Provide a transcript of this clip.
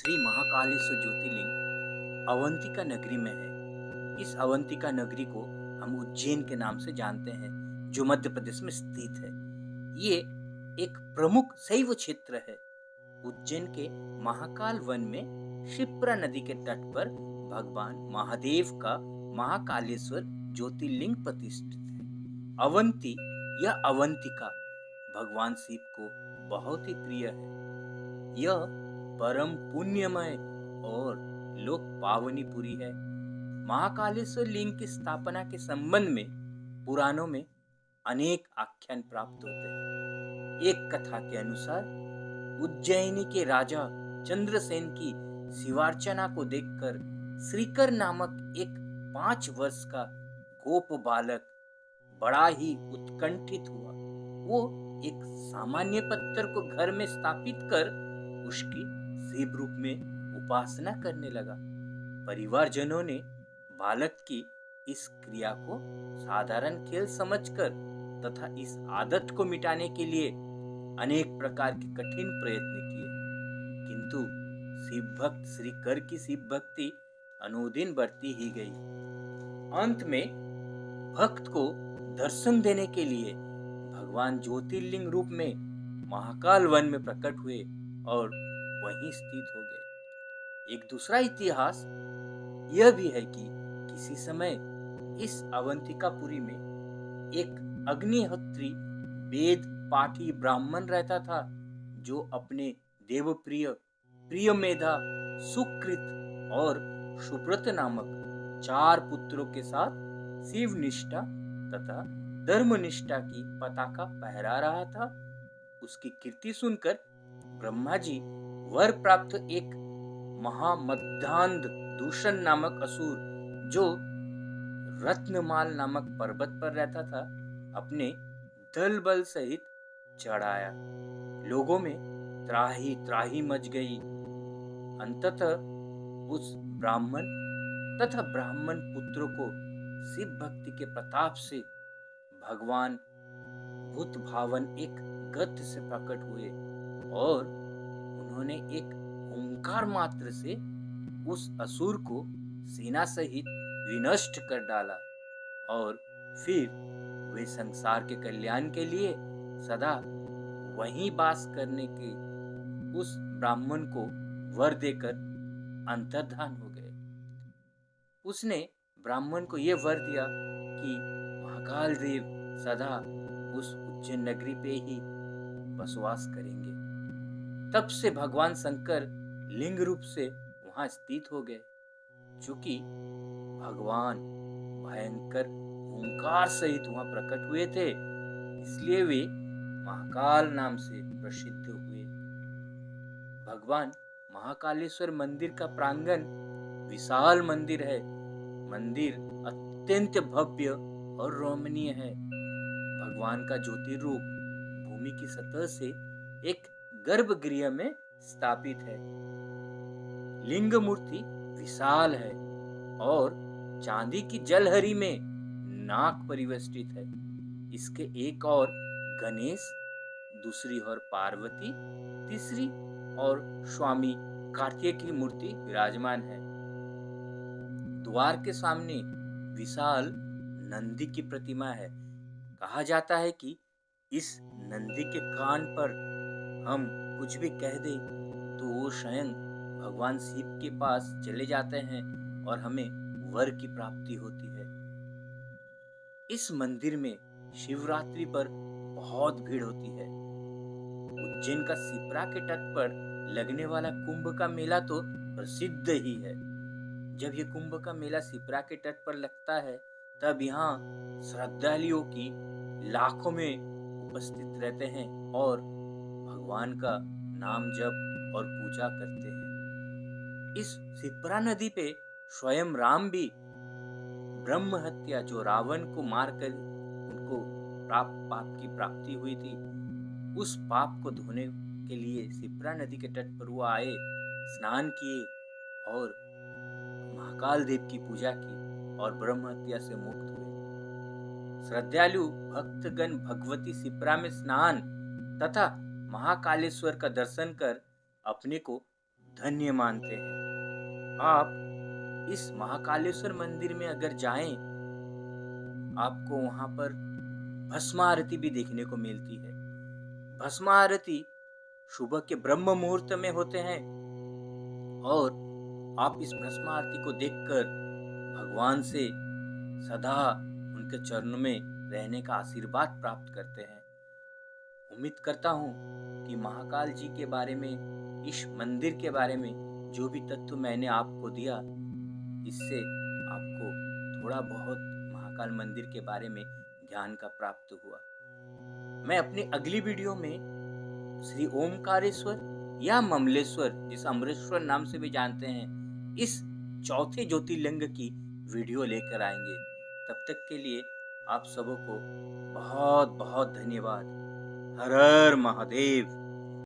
श्री महाकालेश्वर ज्योतिर्लिंग अवंतिका नगरी में है। इस अवंतिका नगरी को हम उज्जैन के नाम से जानते हैं, जो मध्य प्रदेश में स्थित है। ये एक प्रमुख शैव क्षेत्र है। उज्जैन के महाकाल वन में क्षिप्रा नदी के तट पर भगवान महादेव का महाकालेश्वर ज्योतिर्लिंग प्रतिष्ठित है। अवंती या अवंतिका भगवान शिव को बहुत ही प्रिय है। यह परम पुण्यमय और लोक पावनीपुरी है। महाकालेश्वर लिंग की स्थापना के संबंध में पुराणों में अनेक आख्यान प्राप्त होते हैं। एक कथा के अनुसार उज्जैनी के राजा चंद्रसेन की शिवार्चना को देखकर श्रीकर नामक एक 5 वर्ष का गोप बालक बड़ा ही उत्कंठित हुआ। वो एक सामान्य पत्थर को घर में स्थापित कर उसकी शिव रूप में उपासना करने लगा। परिवारजनों ने बालक की इस क्रिया को साधारण खेल समझकर तथा इस आदत को मिटाने के लिए अनेक प्रकार के कठिन प्रयत्न किए, किंतु शिव भक्त श्री कर की शिव भक्ति अनुदिन बढ़ती ही गई। अंत में भक्त को दर्शन देने के लिए भगवान ज्योतिर्लिंग रूप में महाकाल वन में प्रकट हुए और वहीं स्थित हो गए। एक दूसरा इतिहास यह भी है कि किसी समय इस अवंतिकापुरी में एक अग्निहोत्री वेद पाठी ब्राह्मण रहता था, जो अपने देवप्रिय प्रियमेधा, सुकृत और सुब्रत नामक 4 पुत्रों के साथ शिव निष्ठा तथा धर्मनिष्ठा की पताका फहरा रहा था। उसकी कीर्ति सुनकर ब्रह्मा जी वर प्राप्त एक महामध्यांध दूषण नामक असुर, जो रत्नमाल नामक पर्वत पर रहता था, अपने दल बल सहित चढ़ाया। लोगों में त्राही त्राही मच गई। अंततः उस ब्राह्मण तथा ब्राह्मण पुत्रों को शिव भक्ति के प्रताप से भगवान भूत भावन एक गद्य से प्रकट हुए और उन्होंने एक ओंकार मात्र से उस असुर को सेना सहित विनष्ट कर डाला और फिर वे संसार के कल्याण के लिए सदा वहीं वास करने के उस ब्राह्मण को वर देकर अंतर्धान हो गए। उसने ब्राह्मण को यह वर दिया कि महाकाल देव सदा उस उज्जैन नगरी पे ही बसवास करेंगे। तब से भगवान शंकर लिंग रूप से वहां स्थित हो गए। चूंकि भगवान भयंकर ओंकार सहित वहां प्रकट हुए थे, इसलिए वे महाकाल नाम से प्रसिद्ध हुए। भगवान महाकालेश्वर मंदिर का प्रांगण विशाल मंदिर है। मंदिर अत्यंत भव्य और रोमणीय है। भगवान का ज्योतिर्रूप भूमि की सतह से एक गर्भगृह में स्थापित है। लिंग मूर्ति विशाल है और चांदी की जलहरी में नाक परिवेष्टित है। इसके एक और गणेश, दूसरी ओर पार्वती, तीसरी और स्वामी कार्तिकेय की मूर्ति विराजमान है। द्वार के सामने विशाल नंदी की प्रतिमा है। कहा जाता है कि इस नंदी के कान पर हम कुछ भी कह दें तो वो स्वयं भगवान शिव के पास चले जाते हैं और हमें वर की प्राप्ति होती है। इस मंदिर में शिवरात्रि पर बहुत भीड़ होती है। उज्जैन का शिप्रा के तट पर लगने वाला कुंभ का मेला तो प्रसिद्ध ही है। जब ये कुंभ का मेला शिप्रा के तट पर लगता है, तब यहाँ श्रद्धालुओं की लाखों में उपस्थित रहते हैं और भगवान का नाम जप और पूजा करते हैं। इस शिप्रा नदी पे स्वयं राम भी ब्रह्म हत्या, जो रावण को मारकर उनको पाप की प्राप्ति हुई थी, उस पाप को धोने के लिए शिप्रा नदी के तट पर वो आए, स्नान किए और महाकाल देव की पूजा की और ब्रह्म हत्या से मुक्त हुए। श्रद्धालु भक्तगण भगवती शिप्रा में स्नान तथा महाकालेश्वर का दर्शन कर अपने को धन्य मानते हैं। आप इस महाकालेश्वर मंदिर में अगर जाएं, आपको वहां पर भस्म आरती भी देखने को मिलती है। भस्म आरती सुबह के ब्रह्म मुहूर्त में होते हैं और आप इस भस्म आरती को देखकर भगवान से सदा उनके चरणों में रहने का आशीर्वाद प्राप्त करते हैं। उम्मीद करता हूँ कि महाकाल जी के बारे में, इस मंदिर के बारे में जो भी तथ्य मैंने आपको दिया, इससे आपको थोड़ा बहुत महाकाल मंदिर के बारे में ज्ञान का प्राप्त हुआ। मैं अपनी अगली वीडियो में श्री ओमकारेश्वर या ममलेश्वर, जिस अमरेश्वर नाम से भी जानते हैं, इस चौथे ज्योतिर्लिंग की वीडियो लेकर आएंगे। तब तक के लिए आप सबों को बहुत बहुत धन्यवाद। हर हर महादेव।